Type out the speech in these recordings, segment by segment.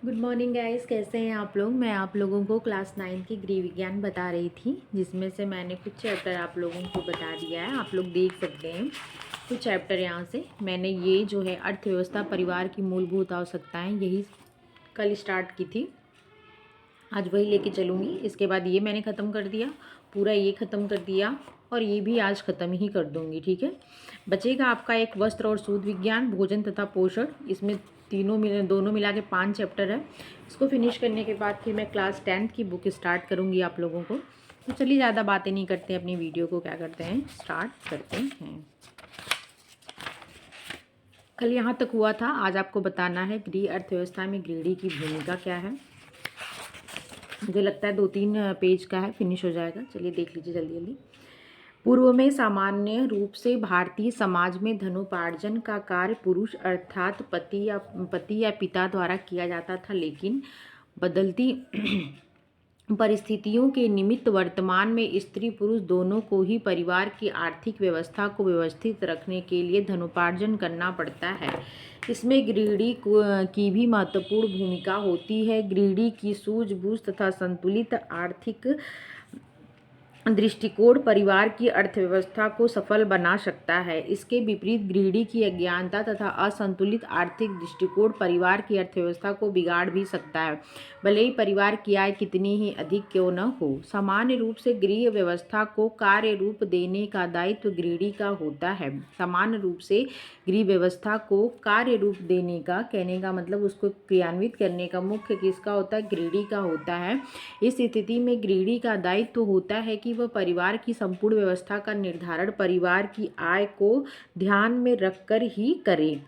Good morning guys, कैसे हैं आप लोग। मैं आप लोगों को क्लास 9 की गृह विज्ञान बता रही थी, जिसमें से मैंने कुछ चैप्टर आप लोगों को बता दिया है। आप लोग देख सकते हैं कुछ चैप्टर यहाँ से। मैंने ये जो है अर्थव्यवस्था परिवार की मूलभूत आवश्यकताएं, यही कल स्टार्ट की थी, आज वही लेके चलूँगी। इसके बाद ये मैंने ख़त्म कर दिया, पूरा ये ख़त्म कर दिया, और ये भी आज ख़त्म ही कर दूँगी। ठीक है, बचेगा आपका एक वस्त्र और सूद विज्ञान, भोजन तथा पोषण। इसमें दोनों मिला के 5 चैप्टर है। इसको फिनिश करने के बाद फिर मैं क्लास 10th की बुक स्टार्ट करूँगी आप लोगों को। तो चलिए ज़्यादा बातें नहीं करते, अपनी वीडियो को क्या करते हैं, स्टार्ट करते हैं। कल यहाँ तक हुआ था, आज आपको बताना है गृह अर्थव्यवस्था में गृहिणी की भूमिका क्या है। मुझे लगता है 2-3 पेज का है, फिनिश हो जाएगा। चलिए देख लीजिए जल्दी जल्दी। पूर्व में सामान्य रूप से भारतीय समाज में धनोपार्जन का कार्य पुरुष अर्थात पति या पिता द्वारा किया जाता था, लेकिन बदलती परिस्थितियों के निमित्त वर्तमान में स्त्री पुरुष दोनों को ही परिवार की आर्थिक व्यवस्था को व्यवस्थित रखने के लिए धनोपार्जन करना पड़ता है। इसमें गृहिणी की भी महत्वपूर्ण भूमिका होती है। गृहिणी की सूझबूझ तथा संतुलित आर्थिक दृष्टिकोण परिवार की अर्थव्यवस्था को सफल बना सकता है। इसके विपरीत गृहिणी की अज्ञानता तथा असंतुलित आर्थिक दृष्टिकोण परिवार की अर्थव्यवस्था को बिगाड़ भी सकता है, भले ही परिवार की आय कितनी ही अधिक क्यों न हो। सामान्य रूप से गृह व्यवस्था को कार्य रूप देने का दायित्व गृहिणी का होता है। सामान्य रूप से गृह व्यवस्था को कार्य रूप देने का, कहने का मतलब उसको क्रियान्वित करने का मुख्य किसका होता है, गृहिणी का होता है। इस स्थिति में गृहिणी का दायित्व होता है कि वह परिवार की संपूर्ण व्यवस्था का निर्धारण परिवार की आय को ध्यान में रखकर ही करे।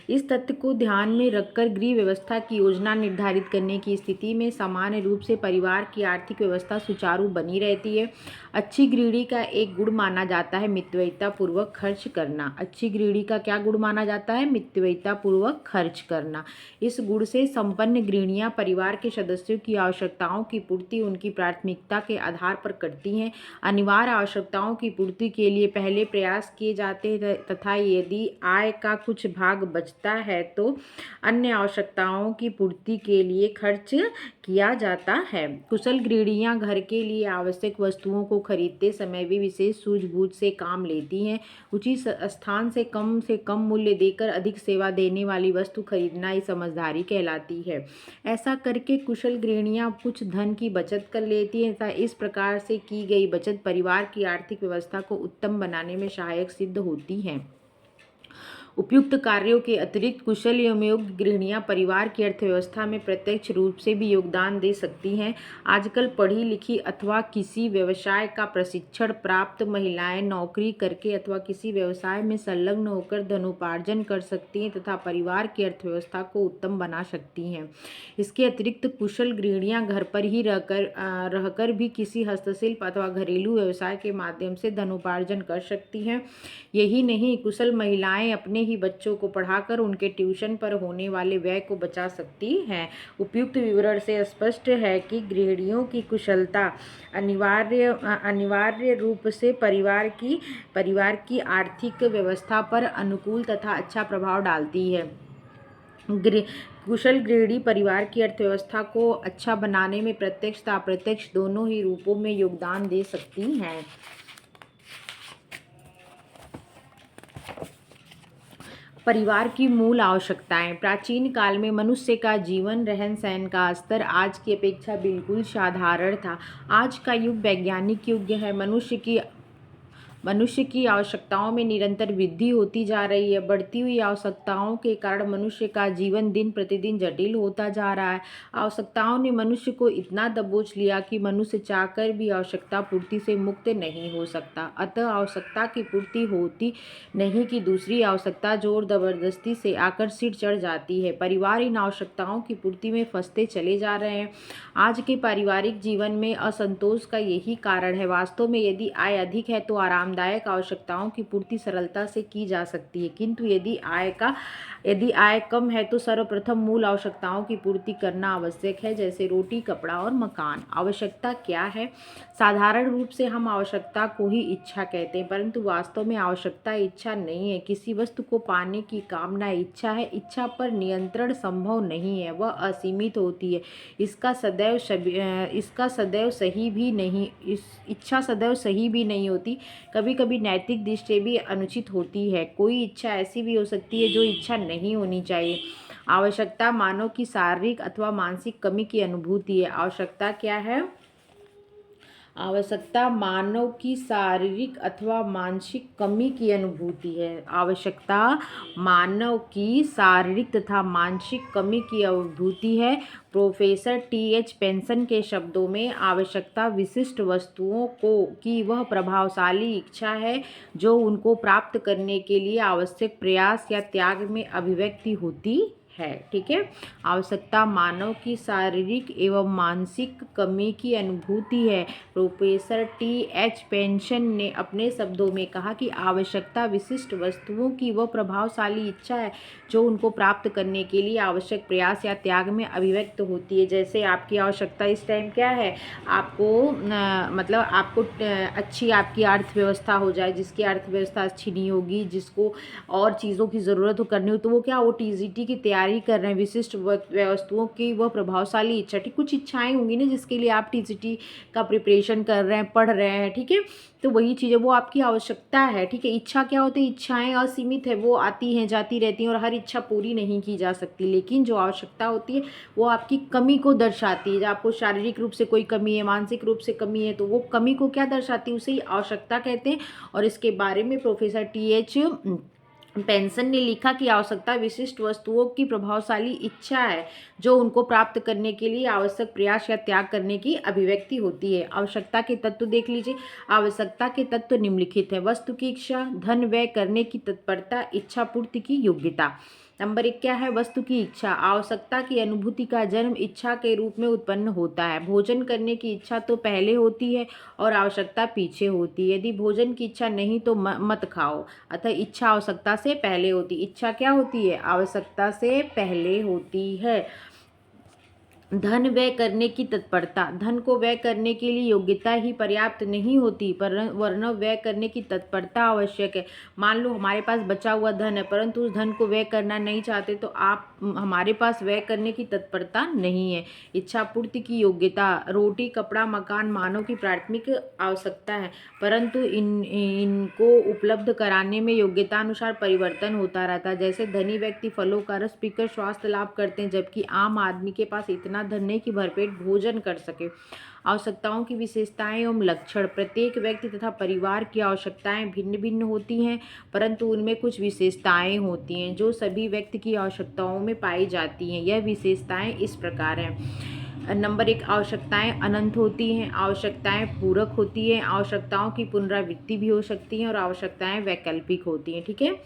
इस तथ्य को ध्यान में रखकर गृह व्यवस्था की योजना निर्धारित करने की स्थिति में सामान्य रूप से परिवार की आर्थिक व्यवस्था सुचारू बनी रहती है। अच्छी गृहिणी का एक गुण माना जाता है मितव्ययिता पूर्वक खर्च करना। अच्छी गृहिणी का क्या गुण माना जाता है, मितव्ययिता पूर्वक खर्च करना। इस गुण से संपन्न गृहिणियां परिवार के सदस्यों की आवश्यकताओं की पूर्ति उनकी प्राथमिकता के आधार पर करती हैं। अनिवार्य आवश्यकताओं की पूर्ति के लिए पहले प्रयास किए जाते हैं तथा यदि आय का कुछ भाग बचता है तो अन्य आवश्यकताओं की पूर्ति के लिए खर्च किया जाता है। कुशल गृहिणियां घर के लिए आवश्यक वस्तुओं को खरीदते समय भी विशेष सूझबूझ से काम लेती हैं। उचित स्थान से कम मूल्य देकर अधिक सेवा देने वाली वस्तु खरीदना ही समझदारी कहलाती है। ऐसा करके कुशल गृहिणियां कुछ धन की बचत कर लेती हैं तथा इस प्रकार से की गई बचत परिवार की आर्थिक व्यवस्था को उत्तम बनाने में सहायक सिद्ध होती है। उपयुक्त कार्यों के अतिरिक्त कुशल एवं योग्य गृहिणियां परिवार की अर्थव्यवस्था में प्रत्यक्ष रूप से भी योगदान दे सकती हैं। आजकल पढ़ी लिखी अथवा किसी व्यवसाय का प्रशिक्षण प्राप्त महिलाएं नौकरी करके अथवा किसी व्यवसाय में संलग्न होकर धनोपार्जन कर सकती हैं तथा परिवार की अर्थव्यवस्था को उत्तम बना सकती हैं। इसके अतिरिक्त कुशल गृहिणियां घर पर ही रहकर भी किसी हस्तशिल्प अथवा घरेलू व्यवसाय के माध्यम से धनोपार्जन कर सकती हैं। यही नहीं, कुशल महिलाएं अपने ही बच्चों को पढ़ाकर उनके ट्यूशन पर होने वाले व्यय को बचा सकती हैं। उपयुक्त विवरण से स्पष्ट है कि गृहिणियों की कुशलता अनिवार्य रूप से परिवार की आर्थिक व्यवस्था पर अनुकूल तथा अच्छा प्रभाव डालती है। कुशल गृहिणी परिवार की अर्थव्यवस्था को अच्छा बनाने में प्रत्यक्ष तथा अप्रत्यक्ष दोनों ही रूपों में योगदान दे सकती हैं। परिवार की मूल आवश्यकताएं। प्राचीन काल में मनुष्य का जीवन रहन सहन का स्तर आज की अपेक्षा बिल्कुल साधारण था। आज का युग वैज्ञानिक युग है। मनुष्य की आवश्यकताओं में निरंतर वृद्धि होती जा रही है। बढ़ती हुई आवश्यकताओं के कारण मनुष्य का जीवन दिन प्रतिदिन जटिल होता जा रहा है। आवश्यकताओं ने मनुष्य को इतना दबोच लिया कि मनुष्य चाहकर भी आवश्यकता पूर्ति से मुक्त नहीं हो सकता। अतः आवश्यकता की पूर्ति होती नहीं कि दूसरी आवश्यकता जोर जबरदस्ती से आकर सिर चढ़ जाती है। परिवार इन आवश्यकताओं की पूर्ति में फंसते चले जा रहे हैं। आज के पारिवारिक जीवन में असंतोष का यही कारण है। वास्तव में यदि आय अधिक है तो आराम आरामदायक आवश्यकताओं की पूर्ति सरलता से की जा सकती है, किंतु यदि आय कम है तो सर्वप्रथम मूल आवश्यकताओं की पूर्ति करना आवश्यक है, जैसे रोटी, कपड़ा और मकान। आवश्यकता क्या है? साधारण रूप से हम आवश्यकता को ही इच्छा कहते हैं, परंतु वास्तव में आवश्यकता इच्छा नहीं है। किसी वस्तु को पाने की कामना इच्छा है। इच्छा पर नियंत्रण संभव नहीं है, वह असीमित होती है। इच्छा सदैव सही भी नहीं होती, कभी कभी नैतिक दृष्टि भी अनुचित होती है। कोई इच्छा ऐसी भी हो सकती है जो इच्छा नहीं होनी चाहिए। आवश्यकता मानव की शारीरिक अथवा मानसिक कमी की अनुभूति है। आवश्यकता क्या है? आवश्यकता मानव की शारीरिक अथवा मानसिक कमी की अनुभूति है। आवश्यकता मानव की शारीरिक तथा मानसिक कमी की अनुभूति है। Professor TH. पेंसन के शब्दों में आवश्यकता विशिष्ट वस्तुओं की वह प्रभावशाली इच्छा है जो उनको प्राप्त करने के लिए आवश्यक प्रयास या त्याग में अभिव्यक्ति होती है। ठीक है, आवश्यकता मानव की शारीरिक एवं मानसिक कमी की अनुभूति है। Professor TH. पेंसन ने अपने शब्दों में कहा कि आवश्यकता विशिष्ट वस्तुओं की वह प्रभावशाली इच्छा है जो उनको प्राप्त करने के लिए आवश्यक प्रयास या त्याग में अभिव्यक्त होती है। जैसे आपकी आवश्यकता इस टाइम क्या है? आपको अच्छी आपकी अर्थव्यवस्था हो जाए। जिसकी अर्थव्यवस्था अच्छी नहीं होगी, जिसको और चीज़ों की ज़रूरत हो करनी हो, तो वो क्या, वो टीजीटी की तैयारी कर रहे हैं। विशिष्ट वस्तुओं की वह प्रभावशाली इच्छा। ठीक, कुछ इच्छाएं होंगी ना जिसके लिए आप टीजीटी का प्रिपरेशन कर रहे हैं, पढ़ रहे हैं। ठीक है, तो वही चीज़ है, वो आपकी आवश्यकता है। ठीक है, इच्छा क्या होती है? इच्छाएं असीमित है, वो आती हैं जाती रहती हैं और हर इच्छा पूरी नहीं की जा सकती। लेकिन जो आवश्यकता होती है वो आपकी कमी को दर्शाती है। जब आपको शारीरिक रूप से कोई कमी है, मानसिक रूप से कमी है, तो वो कमी को क्या दर्शाती है? उसे ही आवश्यकता कहते हैं। और इसके बारे में प्रोफेसर टी.एच. पेंसन ने लिखा कि आवश्यकता विशिष्ट वस्तुओं की प्रभावशाली इच्छा है जो उनको प्राप्त करने के लिए आवश्यक प्रयास या त्याग करने की अभिव्यक्ति होती है। आवश्यकता के तत्व देख लीजिए। आवश्यकता के तत्व निम्नलिखित है: वस्तु की इच्छा, धन व्यय करने की तत्परता, इच्छा पूर्ति की योग्यता। नंबर 1 क्या है? वस्तु की इच्छा। आवश्यकता की अनुभूति का जन्म इच्छा के रूप में उत्पन्न होता है। भोजन करने की इच्छा तो पहले होती है और आवश्यकता पीछे होती है। यदि भोजन की इच्छा नहीं तो मत खाओ। अतः इच्छा आवश्यकता से पहले होती। इच्छा क्या होती है? आवश्यकता से पहले होती है। धन व्यय करने की तत्परता। धन को व्यय करने के लिए योग्यता ही पर्याप्त नहीं होती, वरना व्यय करने की तत्परता आवश्यक है। मान लो हमारे पास बचा हुआ धन है, परंतु उस धन को व्यय करना नहीं चाहते, तो हमारे पास व्यय करने की तत्परता नहीं है। इच्छा पूर्ति की योग्यता। रोटी, कपड़ा, मकान मानव की प्राथमिक आवश्यकता है, परंतु इनको उपलब्ध कराने में योग्यतानुसार परिवर्तन होता रहता है। जैसे धनी व्यक्ति फलों का रस पीकर स्वास्थ्य लाभ करते हैं, जबकि आम आदमी के पास इतना धन नहीं कि भरपेट भोजन कर सके। आवश्यकताओं की विशेषताएं एवं लक्षण। प्रत्येक व्यक्ति तथा परिवार की आवश्यकताएं भिन्न भिन्न होती हैं, परंतु उनमें कुछ विशेषताएं होती हैं जो सभी व्यक्ति की आवश्यकताओं में पाई जाती हैं। यह विशेषताएं इस प्रकार हैं। नंबर 1, आवश्यकताएं अनंत होती हैं। आवश्यकताएं पूरक होती हैं। आवश्यकताओं की पुनरावृत्ति भी हो सकती हैं और आवश्यकताएं वैकल्पिक होती हैं। ठीक है,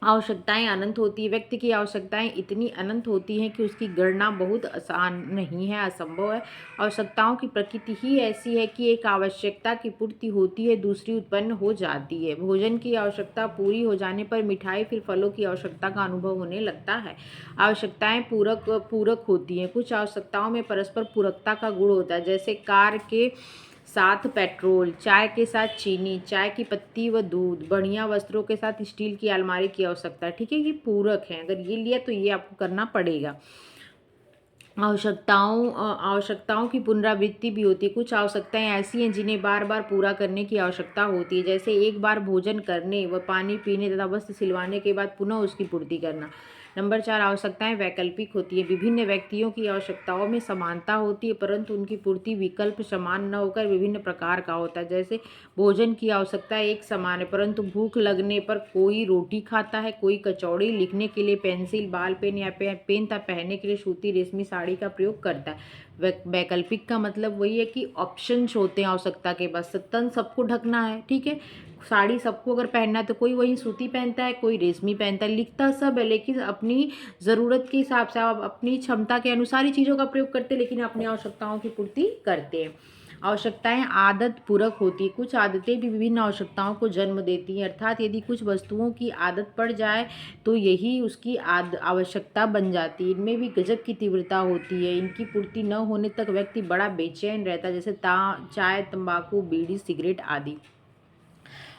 आवश्यकताएं अनंत होती है। व्यक्ति की आवश्यकताएं इतनी अनंत होती हैं कि उसकी गणना बहुत आसान नहीं है, असंभव है। आवश्यकताओं की प्रकृति ही ऐसी है कि एक आवश्यकता की पूर्ति होती है, दूसरी उत्पन्न हो जाती है। भोजन की आवश्यकता पूरी हो जाने पर मिठाई, फिर फलों की आवश्यकता का अनुभव होने लगता है। आवश्यकताएं पूरक होती हैं। कुछ आवश्यकताओं में परस्पर पूरकता का गुण होता है, जैसे कार के साथ पेट्रोल, चाय के साथ चीनी, चाय की पत्ती व दूध, बढ़िया वस्त्रों के साथ स्टील की अलमारी की आवश्यकता है। ठीक है, ये पूरक है। अगर ये लिया तो ये आपको करना पड़ेगा। आवश्यकताओं की पुनरावृत्ति भी होती है। कुछ आवश्यकताएं ऐसी हैं जिन्हें बार बार पूरा करने की आवश्यकता होती है, जैसे एक बार भोजन करने व पानी पीने तथा वस्त्र सिलवाने के बाद पुनः उसकी पूर्ति करना। नंबर 4, आवश्यकताएं वैकल्पिक होती है। विभिन्न व्यक्तियों की आवश्यकताओं में समानता होती है, परंतु उनकी पूर्ति विकल्प समान न होकर विभिन्न प्रकार का होता है। जैसे भोजन की आवश्यकता एक समान है, परंतु भूख लगने पर कोई रोटी खाता है, कोई कचौड़ी, लिखने के लिए पेंसिल, बाल पेन या पेन तथा पहनने के लिए सूती रेशमी साड़ी का प्रयोग करता है। वैकल्पिक का मतलब वही है कि ऑप्शंस होते हैं आवश्यकता के बाद। तन सबको ढकना है, ठीक है, साड़ी सबको अगर पहनना है तो कोई वही सूती पहनता है, कोई रेशमी पहनता है, लिखता सब है, लेकिन अपनी ज़रूरत के हिसाब से आप अपनी क्षमता के अनुसार ही चीज़ों का प्रयोग करते हैं, लेकिन अपनी आवश्यकताओं की पूर्ति करते हैं। आवश्यकताएं आदत पूरक होती है। कुछ आदतें भी विभिन्न आवश्यकताओं को जन्म देती हैं, अर्थात यदि कुछ वस्तुओं की आदत पड़ जाए तो यही उसकी आवश्यकता बन जाती है। इनमें भी गजब की तीव्रता होती है। इनकी पूर्ति न होने तक व्यक्ति बड़ा बेचैन रहता है, जैसे चाय, तंबाकू, बीड़ी, सिगरेट आदि।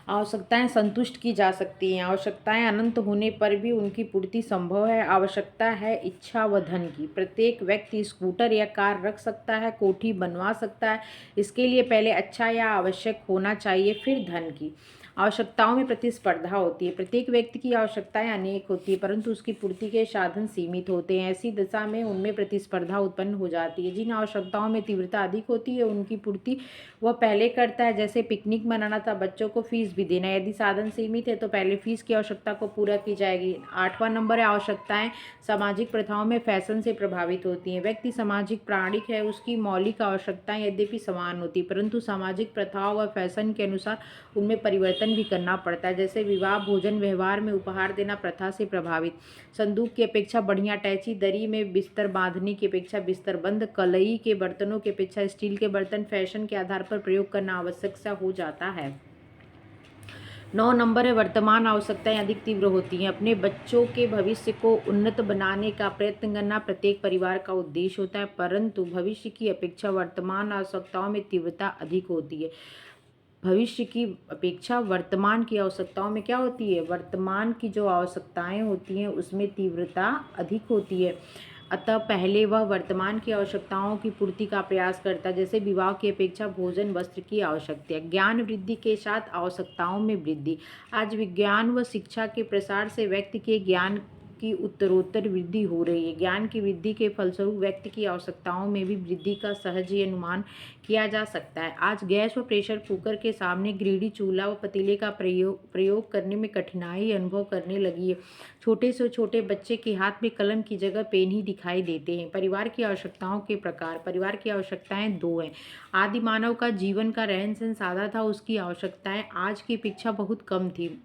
आवश्यकताएं संतुष्ट की जा सकती हैं। आवश्यकताएं अनंत होने पर भी उनकी पूर्ति संभव है। आवश्यकता है इच्छा व धन की। प्रत्येक व्यक्ति स्कूटर या कार रख सकता है, कोठी बनवा सकता है। इसके लिए पहले अच्छा या आवश्यक होना चाहिए, फिर धन की। आवश्यकताओं में प्रतिस्पर्धा होती है। प्रत्येक व्यक्ति की आवश्यकताएं अनेक होती है, परंतु उसकी पूर्ति के साधन सीमित होते हैं। ऐसी दशा में उनमें प्रतिस्पर्धा उत्पन्न हो जाती है। जिन आवश्यकताओं में तीव्रता अधिक होती है उनकी पूर्ति वह पहले करता है, जैसे पिकनिक मनाना था, बच्चों को फीस भी देना। यदि साधन सीमित है तो पहले फीस की आवश्यकता को पूरा की जाएगी। 8वां नंबर है आवश्यकताएं सामाजिक प्रथाओं में फैशन से प्रभावित होती हैं। व्यक्ति सामाजिक प्राणी है, उसकी मौलिक आवश्यकताएं यद्यपि समान होती, परंतु सामाजिक प्रथाओं व फैशन के अनुसार उनमें परिवर्तन भी करना पड़ता है। जैसे विवाह, भोजन, व्यवहार में उपहार देना प्रथा से प्रभावित। संदूक की अपेक्षा बढ़िया टैची, दरी में बिस्तर बांधने की अपेक्षा बिस्तर बंद, कलई के बर्तनों की अपेक्षा स्टील के बर्तन फैशन के आधार पर प्रयोग करना आवश्यक सा हो जाता है। 9 नंबर है वर्तमान आवश्यकताएं अधिक तीव्र होती हैं। अपने बच्चों के भविष्य को उन्नत बनाने का प्रयत्न करना प्रत्येक परिवार का उद्देश्य होता है, परंतु भविष्य की अपेक्षा वर्तमान आवश्यकताओं में तीव्रता अधिक होती है। भविष्य की अपेक्षा वर्तमान की आवश्यकताओं में क्या होती है? वर्तमान की जो आवश्यकताएं होती हैं उसमें तीव्रता अधिक होती है। अतः पहले वह वर्तमान की आवश्यकताओं की पूर्ति का प्रयास करता है, जैसे विवाह की अपेक्षा भोजन, वस्त्र की आवश्यकता है। ज्ञान वृद्धि के साथ आवश्यकताओं में वृद्धि। आज विज्ञान व शिक्षा के प्रसार से व्यक्ति के ज्ञान की उत्तरोत्तर वृद्धि हो रही है। ज्ञान की वृद्धि के फलस्वरूप व्यक्ति की आवश्यकताओं में भी वृद्धि का सहज ही अनुमान किया जा सकता है। आज गैस व प्रेशर कुकर के सामने गृहिणी चूल्हा व पतीले का प्रयोग करने में कठिनाई अनुभव करने लगी है। छोटे से छोटे बच्चे के हाथ में कलम की जगह पेन ही दिखाई देते हैं। परिवार की आवश्यकताओं के प्रकार। परिवार की आवश्यकताएं 2 हैं। आदि मानव का जीवन का रहन सहन सादा था, उसकी आवश्यकताएं आज की अपेक्षा बहुत कम थी।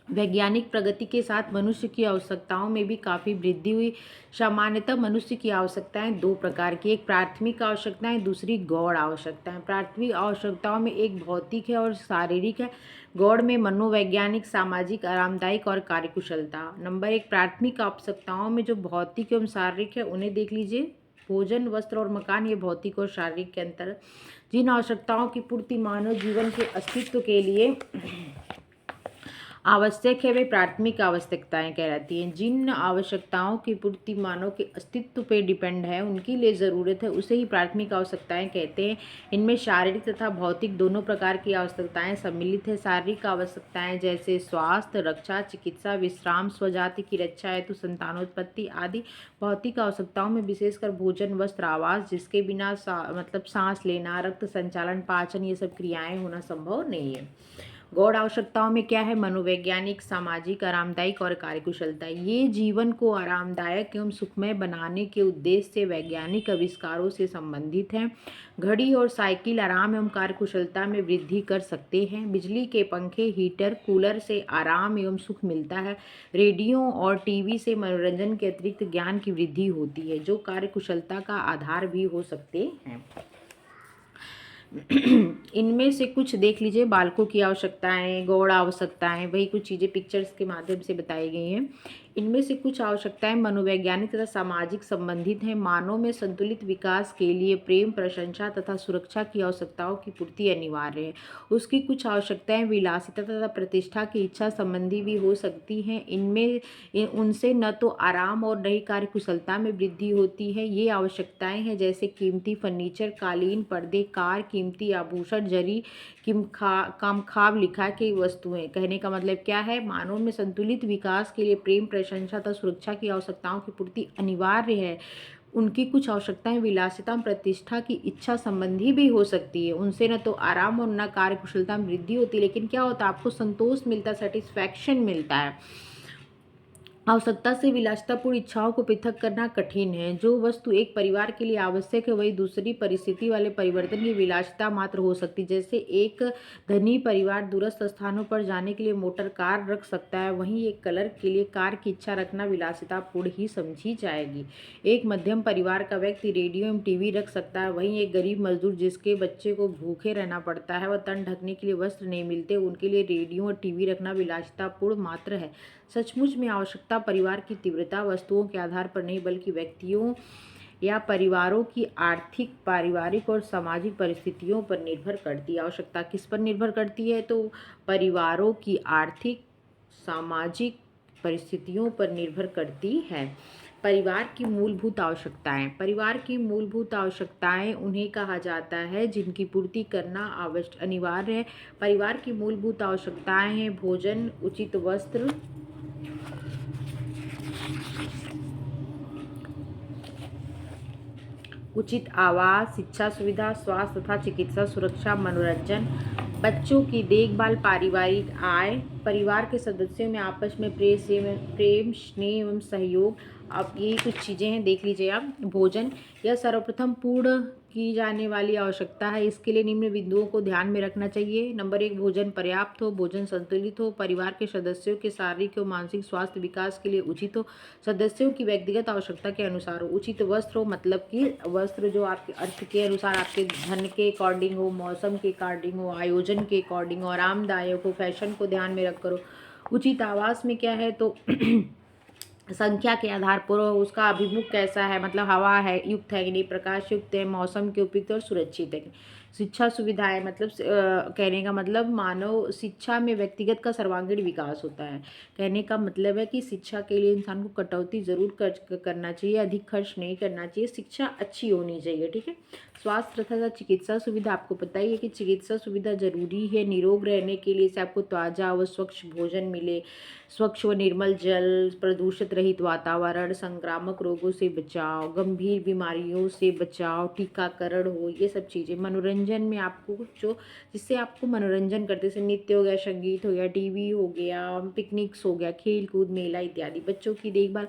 वैज्ञानिक प्रगति के साथ मनुष्य की आवश्यकताओं में भी काफ़ी वृद्धि हुई। सामान्यतः मनुष्य की आवश्यकताएं 2 प्रकार की, एक प्राथमिक आवश्यकताएं, दूसरी गौण आवश्यकताएं। प्राथमिक आवश्यकताओं में एक भौतिक है और शारीरिक है। गौण में मनोवैज्ञानिक, सामाजिक, आरामदायक और कार्यकुशलता। नंबर 1 प्राथमिक आवश्यकताओं में जो भौतिक एवं शारीरिक है उन्हें देख लीजिए। भोजन, वस्त्र और मकान, ये भौतिक और शारीरिक के अंतर। जिन आवश्यकताओं की पूर्ति मानव जीवन के अस्तित्व के लिए आवश्यक है वे प्राथमिक आवश्यकताएं कहलाती हैं। जिन आवश्यकताओं की पूर्ति मानव के अस्तित्व पे डिपेंड है, उनके लिए ज़रूरत है, उसे ही प्राथमिक आवश्यकताएं कहते हैं। इनमें शारीरिक तथा भौतिक दोनों प्रकार की आवश्यकताएं सम्मिलित है। शारीरिक आवश्यकताएं जैसे स्वास्थ्य, रक्षा, चिकित्सा, विश्राम, स्वजाति की रक्षा हेतु संतानोत्पत्ति आदि। भौतिक आवश्यकताओं में विशेषकर भोजन, वस्त्र, आवास, जिसके बिना सांस लेना, रक्त संचालन, पाचन, ये सब क्रियाएं होना संभव नहीं है। गौण आवश्यकताओं में क्या है? मनोवैज्ञानिक, सामाजिक, आरामदायक और कार्यकुशलता। ये जीवन को आरामदायक एवं सुखमय बनाने के उद्देश्य से वैज्ञानिक आविष्कारों से संबंधित हैं। घड़ी और साइकिल आराम एवं कार्यकुशलता में वृद्धि कर सकते हैं। बिजली के पंखे, हीटर, कूलर से आराम एवं सुख मिलता है। रेडियो और टीवी से मनोरंजन के अतिरिक्त ज्ञान की वृद्धि होती है, जो कार्यकुशलता का आधार भी हो सकते हैं। इनमें से कुछ देख लीजिए। बालकों की आवश्यकताएं, गौण आवश्यकताएं, वही कुछ चीज़ें पिक्चर्स के माध्यम से बताई गई हैं। इनमें से कुछ आवश्यकताएं मनोवैज्ञानिक तथा सामाजिक संबंधित हैं। मानव में संतुलित विकास के लिए प्रेम, प्रशंसा तथा सुरक्षा की आवश्यकताओं की पूर्ति अनिवार्य है। उसकी कुछ आवश्यकताएं विलासिता तथा प्रतिष्ठा की इच्छा संबंधी भी हो सकती हैं। उनसे न तो आराम और न ही कार्यकुशलता में वृद्धि होती है। ये आवश्यकताएं हैं जैसे कीमती फर्नीचर, कालीन, पर्दे, कार, कीमती आभूषण, जरी, कामखाब लिखा की वस्तुएं। कहने का मतलब क्या है? मानव में संतुलित विकास के लिए प्रेम, प्रशंसा तथा सुरक्षा की आवश्यकताओं की पूर्ति अनिवार्य है। उनकी कुछ आवश्यकताएं विलासिता, प्रतिष्ठा की इच्छा संबंधी भी हो सकती है। उनसे न तो आराम और न कार्यकुशलता में वृद्धि होती है, लेकिन क्या होता है? आपको संतोष मिलता है, सेटिस्फैक्शन मिलता है। आवश्यकता से विलासितापूर्ण इच्छाओं को पृथक करना कठिन है। जो वस्तु एक परिवार के लिए आवश्यक है वही दूसरी परिस्थिति वाले परिवर्तन की विलासिता मात्र हो सकती है। जैसे एक धनी परिवार दूरस्थ स्थानों पर जाने के लिए मोटर कार रख सकता है, वहीं एक क्लर्क के लिए कार की इच्छा रखना विलासितापूर्ण ही समझी जाएगी। एक मध्यम परिवार का व्यक्ति रेडियो एवं टीवी रख सकता है, वहीं एक गरीब मजदूर जिसके बच्चे को भूखे रहना पड़ता है व तन ढकने के लिए वस्त्र नहीं मिलते, उनके लिए रेडियो और टीवी रखना विलासितापूर्ण मात्र है। सचमुच में आवश्यकता परिवार की तीव्रता वस्तुओं के आधार पर नहीं बल्कि व्यक्तियों या परिवारों की आर्थिक, पारिवारिक और सामाजिक परिस्थितियों पर निर्भर करती है। आवश्यकता किस पर निर्भर करती है? तो परिवारों की आर्थिक, सामाजिक परिस्थितियों पर निर्भर करती है। परिवार की मूलभूत आवश्यकताएं। परिवार की मूलभूत आवश्यकताएं उन्हें कहा जाता है जिनकी पूर्ति करना अनिवार्य है। परिवार की मूलभूत आवश्यकताएं हैं भोजन, उचित वस्त्र, उचित आवास, शिक्षा सुविधा, स्वास्थ्य तथा चिकित्सा सुरक्षा, मनोरंजन, बच्चों की देखभाल, पारिवारिक आय, परिवार के सदस्यों में आपस में प्रेम, स्नेह एवं सहयोग। अब ये कुछ चीज़ें हैं, देख लीजिए आप। भोजन, यह सर्वप्रथम पूर्ण की जाने वाली आवश्यकता है। इसके लिए निम्न बिंदुओं को ध्यान में रखना चाहिए। नंबर 1, भोजन पर्याप्त हो, भोजन संतुलित हो, परिवार के सदस्यों के शारीरिक और मानसिक स्वास्थ्य विकास के लिए उचित हो, सदस्यों की व्यक्तिगत आवश्यकता के अनुसार हो, उचित वस्त्र हो, मतलब कि वस्त्र जो आपके अर्थ के अनुसार, आपके धन के अकॉर्डिंग हो, मौसम के अकॉर्डिंग हो, आयोजन के अकॉर्डिंग हो, आरामदायक हो, फैशन को ध्यान में रख करो। उचित आवास में क्या है तो संख्या के आधार पर उसका अभिमुख कैसा है, मतलब हवा है युक्त है कि नहीं, प्रकाश युक्त है, मौसम के उपयुक्त और सुरक्षित है। शिक्षा सुविधाएं, मतलब कहने का मतलब मानव शिक्षा में व्यक्तिगत का सर्वांगीण विकास होता है। कहने का मतलब है कि शिक्षा के लिए इंसान को कटौती जरूर करना चाहिए, अधिक खर्च नहीं करना चाहिए, शिक्षा अच्छी होनी चाहिए। ठीक है। स्वास्थ्य तथा चिकित्सा सुविधा, आपको पता ही है कि चिकित्सा सुविधा जरूरी है निरोग रहने के लिए। से आपको ताज़ा व स्वच्छ भोजन मिले, स्वच्छ व निर्मल जल, प्रदूषित रहित वातावरण, संक्रामक रोगों से बचाव, गंभीर बीमारियों से बचाव, टीकाकरण हो, ये सब चीज़ें। मनोरंजन में आपको जो जिससे आपको मनोरंजन करते, जैसे नृत्य हो गया, संगीत हो गया, टीवी हो गया, पिकनिक्स हो गया, खेल कूद, मेला इत्यादि। बच्चों की देखभाल,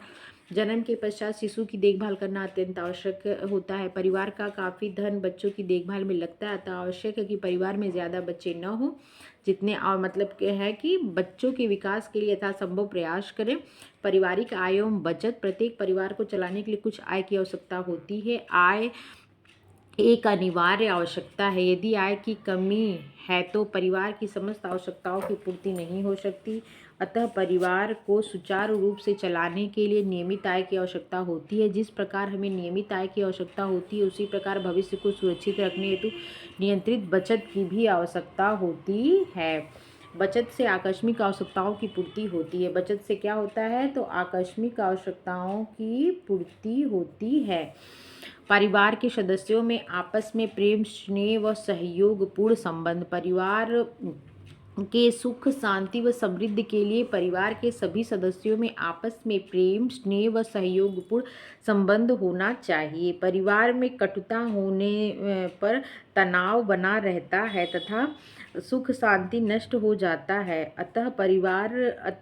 जन्म के पश्चात शिशु की देखभाल करना अत्यंत आवश्यक होता है। परिवार का काफ़ी धन बच्चों की देखभाल में लगता है, अतः आवश्यक है कि परिवार में ज़्यादा बच्चे न हों, जितने और मतलब क्या है कि बच्चों के विकास के लिए यथासंभव प्रयास करें। पारिवारिक आय एवं बचत, प्रत्येक परिवार को चलाने के लिए कुछ आय की आवश्यकता होती है। आय एक अनिवार्य आवश्यकता है। यदि आय की कमी है तो परिवार की समस्त आवश्यकताओं की पूर्ति नहीं हो सकती। अतः परिवार को सुचारू रूप से चलाने के लिए नियमित आय की आवश्यकता होती है। जिस प्रकार हमें नियमित आय की आवश्यकता होती है उसी प्रकार भविष्य को सुरक्षित रखने हेतु नियंत्रित बचत की भी आवश्यकता होती है। बचत से आकस्मिक आवश्यकताओं की पूर्ति होती है। बचत से क्या होता है तो आकस्मिक आवश्यकताओं की पूर्ति होती है। परिवार के सदस्यों में आपस में प्रेम, स्नेह व सहयोगपूर्ण संबंध, परिवार के सुख, शांति व समृद्धि के लिए परिवार के सभी सदस्यों में आपस में प्रेम, स्नेह व सहयोगपूर्ण संबंध होना चाहिए। परिवार में कटुता होने पर तनाव बना रहता है तथा सुख शांति नष्ट हो जाता है। अतः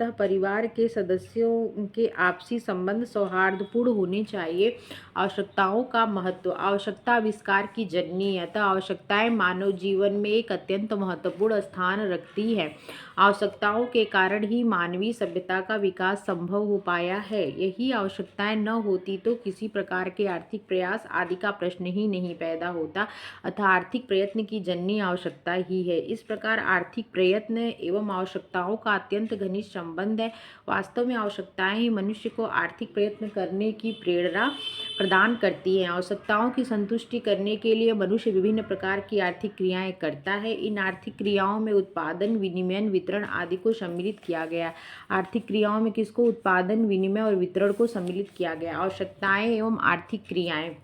परिवार के सदस्यों के आपसी संबंध सौहार्दपूर्ण होने चाहिए। आवश्यकताओं का महत्व, आवश्यकता आविष्कार की जननी है, अतः आवश्यकताएं मानव जीवन में एक अत्यंत महत्वपूर्ण स्थान रखती है। आवश्यकताओं के कारण ही मानवीय सभ्यता का विकास संभव हो पाया है। यही आवश्यकताएं न होती तो किसी प्रकार के आर्थिक प्रयास आदि का प्रश्न ही नहीं पैदा होता, अतः आर्थिक प्रयत्न की जननी आवश्यकता ही है। इस प्रकार आर्थिक प्रयत्न एवं आवश्यकताओं का अत्यंत घनिष्ठ संबंध है। वास्तव में आवश्यकताएं ही मनुष्य को आर्थिक प्रयत्न करने की प्रेरणा प्रदान करती हैं। आवश्यकताओं की संतुष्टि करने के लिए मनुष्य विभिन्न प्रकार की आर्थिक क्रियाएं करता है। इन आर्थिक क्रियाओं में उत्पादन, विनिमय, वितरण आदि को सम्मिलित किया गया। आर्थिक क्रियाओं में किसको? उत्पादन, विनिमय और वितरण को सम्मिलित किया गया। आवश्यकताएं एवं आर्थिक क्रियाएं।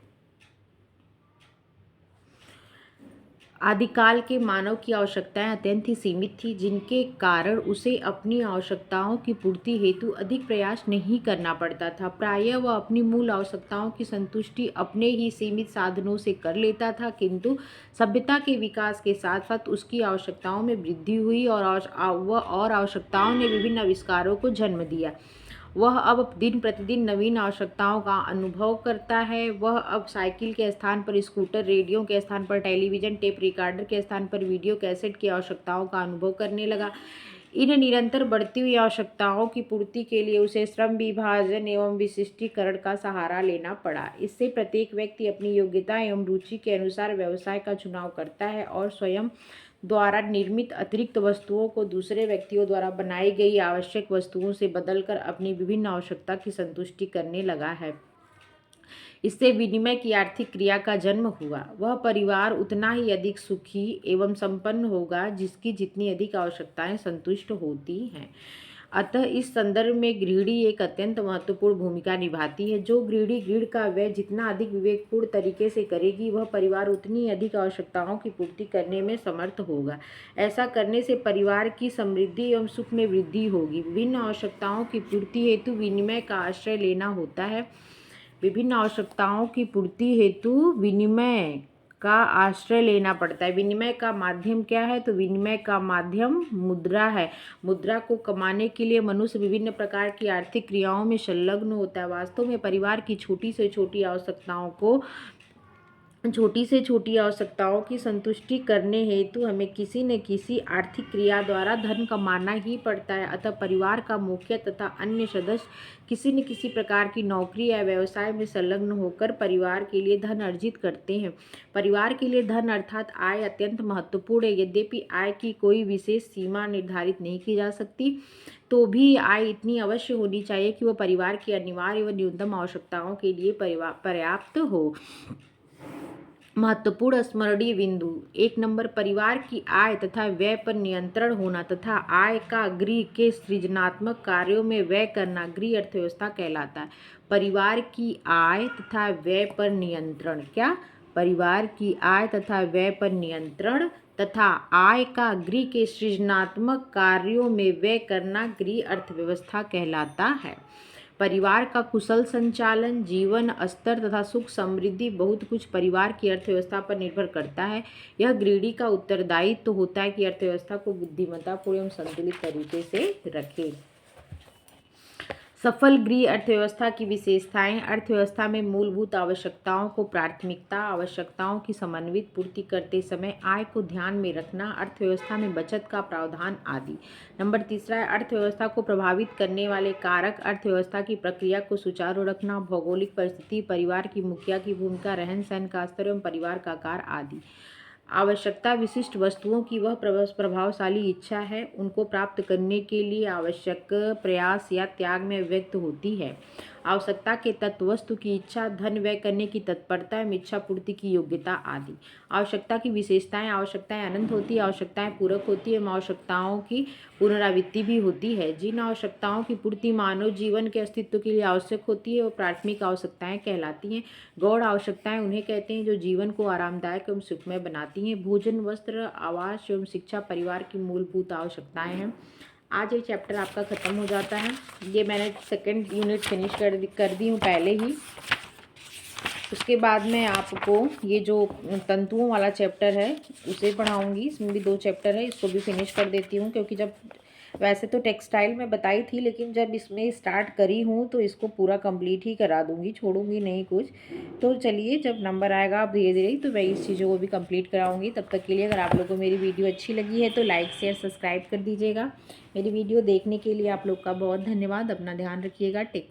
आदिकाल के मानव की आवश्यकताएं अत्यंत ही सीमित थी, जिनके कारण उसे अपनी आवश्यकताओं की पूर्ति हेतु अधिक प्रयास नहीं करना पड़ता था। प्रायः वह अपनी मूल आवश्यकताओं की संतुष्टि अपने ही सीमित साधनों से कर लेता था, किंतु सभ्यता के विकास के साथ साथ उसकी आवश्यकताओं में वृद्धि हुई और आवश्यकताओं ने विभिन्न आविष्कारों को जन्म दिया। वह अब दिन प्रतिदिन नवीन आवश्यकताओं का अनुभव करता है। वह अब साइकिल के स्थान पर स्कूटर, रेडियो के स्थान पर टेलीविज़न, टेप रिकॉर्डर के स्थान पर वीडियो कैसेट की आवश्यकताओं का अनुभव करने लगा। इन निरंतर बढ़ती हुई आवश्यकताओं की पूर्ति के लिए उसे श्रम विभाजन एवं विशिष्टीकरण का सहारा लेना पड़ा। इससे प्रत्येक व्यक्ति अपनी योग्यता एवं रुचि के अनुसार व्यवसाय का चुनाव करता है और स्वयं द्वारा निर्मित अतिरिक्त वस्तुओं को दूसरे व्यक्तियों द्वारा बनाई गई आवश्यक वस्तुओं से बदलकर अपनी विभिन्न आवश्यकता की संतुष्टि करने लगा है। इससे विनिमय की आर्थिक क्रिया का जन्म हुआ। वह परिवार उतना ही अधिक सुखी एवं संपन्न होगा जिसकी जितनी अधिक आवश्यकताएं संतुष्ट होती हैं। अतः इस संदर्भ में गृहिणी एक अत्यंत महत्वपूर्ण भूमिका निभाती है। जो गृहिणी गृह का व्यय जितना अधिक विवेकपूर्ण तरीके से करेगी, वह परिवार उतनी अधिक आवश्यकताओं की पूर्ति करने में समर्थ होगा। ऐसा करने से परिवार की समृद्धि एवं सुख में वृद्धि होगी। विभिन्न आवश्यकताओं की पूर्ति हेतु विनिमय का आश्रय लेना होता है। विभिन्न आवश्यकताओं की पूर्ति हेतु विनिमय का आश्रय लेना पड़ता है। विनिमय का माध्यम क्या है? तो विनिमय का माध्यम मुद्रा है। मुद्रा को कमाने के लिए मनुष्य विभिन्न प्रकार की आर्थिक क्रियाओं में संलग्न होता है। वास्तव में परिवार की छोटी से छोटी आवश्यकताओं की संतुष्टि करने हेतु हमें किसी न किसी आर्थिक क्रिया द्वारा धन कमाना ही पड़ता है। अतः परिवार का मुखिया तथा अन्य सदस्य किसी न किसी प्रकार की नौकरी या व्यवसाय में संलग्न होकर परिवार के लिए धन अर्जित करते हैं। परिवार के लिए धन अर्थात आय अत्यंत महत्वपूर्ण है। यद्यपि आय की कोई विशेष सीमा निर्धारित नहीं की जा सकती, तो भी आय इतनी अवश्य होनी चाहिए कि वह परिवार की अनिवार्य व न्यूनतम आवश्यकताओं के लिए पर्याप्त हो। महत्वपूर्ण स्मरणीय बिंदु 1 नंबर, परिवार की आय तथा व्यय पर नियंत्रण होना तथा आय का गृह के सृजनात्मक कार्यों में व्यय करना गृह अर्थव्यवस्था कहलाता है। परिवार की आय तथा व्यय पर नियंत्रण, क्या? परिवार की आय तथा व्यय पर नियंत्रण तथा आय का गृह के सृजनात्मक कार्यों में व्यय करना गृह अर्थव्यवस्था कहलाता है। परिवार का कुशल संचालन, जीवन स्तर तथा सुख समृद्धि बहुत कुछ परिवार की अर्थव्यवस्था पर निर्भर करता है। यह गृहिणी का उत्तरदायित्व होता है कि अर्थव्यवस्था को बुद्धिमत्तापूर्ण एवं संतुलित तरीके से रखे। सफल गृह अर्थव्यवस्था की विशेषताएं। अर्थव्यवस्था में मूलभूत आवश्यकताओं को प्राथमिकता, आवश्यकताओं की समन्वित पूर्ति करते समय आय को ध्यान में रखना, अर्थव्यवस्था में बचत का प्रावधान आदि। नंबर 3 है अर्थव्यवस्था को प्रभावित करने वाले कारक, अर्थव्यवस्था की प्रक्रिया को सुचारू रखना, भौगोलिक परिस्थिति, परिवार की मुखिया की भूमिका, रहन सहन का स्तर एवं परिवार का आकार आदि। आवश्यकता विशिष्ट वस्तुओं की वह प्रभावशाली इच्छा है, उनको प्राप्त करने के लिए आवश्यक प्रयास या त्याग में व्यक्त होती है। आवश्यकता के तत्व, वस्तु की इच्छा, धन व्यय करने की तत्परता एवं इच्छा पूर्ति की योग्यता आदि। आवश्यकता की विशेषताएं। आवश्यकताएं अनंत होती है, आवश्यकताएं पूरक होती है एवं आवश्यकताओं की पुनरावृत्ति भी होती है। जिन आवश्यकताओं की पूर्ति मानव जीवन के अस्तित्व के लिए आवश्यक होती है वो प्राथमिक आवश्यकताएं कहलाती हैं। गौण आवश्यकताएं उन्हें कहते हैं जो जीवन को आरामदायक एवं सुखमय बनाती हैं। भोजन, वस्त्र, आवास एवं शिक्षा परिवार की मूलभूत आवश्यकताएं हैं। आज ये चैप्टर आपका ख़त्म हो जाता है। ये मैंने सेकंड यूनिट फिनिश कर दी हूँ पहले ही। उसके बाद मैं आपको ये जो तंतुओं वाला चैप्टर है उसे पढ़ाऊँगी। इसमें भी 2 चैप्टर है, इसको भी फिनिश कर देती हूँ क्योंकि जब वैसे तो टेक्सटाइल में बताई थी, लेकिन जब इसमें स्टार्ट करी हूँ तो इसको पूरा कंप्लीट ही करा दूँगी, छोड़ूंगी नहीं कुछ। तो चलिए, जब नंबर आएगा धीरे धीरे तो मैं इस चीज़ों को भी कंप्लीट कराऊँगी। तब तक के लिए अगर आप लोगों को मेरी वीडियो अच्छी लगी है तो लाइक शेयर सब्सक्राइब कर दीजिएगा। मेरी वीडियो देखने के लिए आप लोग का बहुत धन्यवाद। अपना ध्यान रखिएगा। टेक